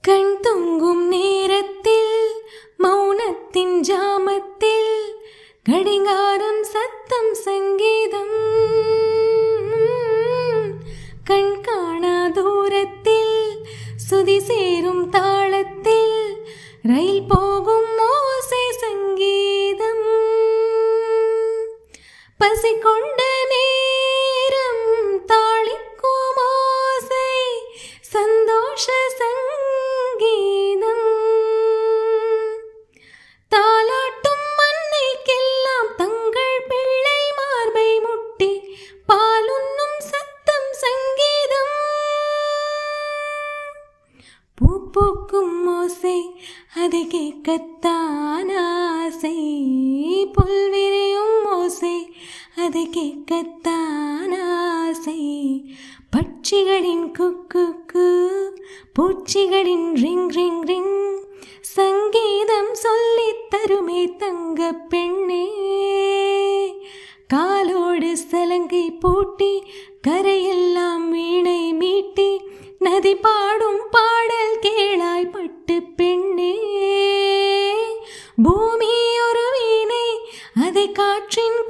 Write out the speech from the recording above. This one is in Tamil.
கண் தூங்கும் நேரத்தில் மௌனத்தின் ஜாமத்தில் கடிகாரம் சத்தம் சங்கீதம். கண் காணா தூரத்தில் சுதி சேரும் தாளத்தில் ரயில் போகும் ஓசை சங்கீதம். பசி கொண்ட நேரம் தாளிக்கும் ஓசை சந்தோஷ சங்கீதம். தாலாட்டும் மண்ணைக்கெல்லாம் தங்கள் பிள்ளை மார்பை முட்டி பாலுண்ணும் சத்தம் சங்கீதம். பூ பூக்கும் ஓசை அதை கேட்கத்தான் ஆசை. புல்விரியும் ஓசை அதை கேட்கத்தான் ஆசை. பட்சிகளின் குக்கு பூச்சிகளின் ரிங் ரிங் ரிங் சங்கீதம் சொல்லித் தருமே தங்க பெண்ணே. காலோடு சலங்கை பூட்டி கரையெல்லாம் வீணை மீட்டி நதி பாடும் பாடல் கேளாய் பட்டு பெண்ணே. பூமி ஒரு வீணை அதை காற்றின்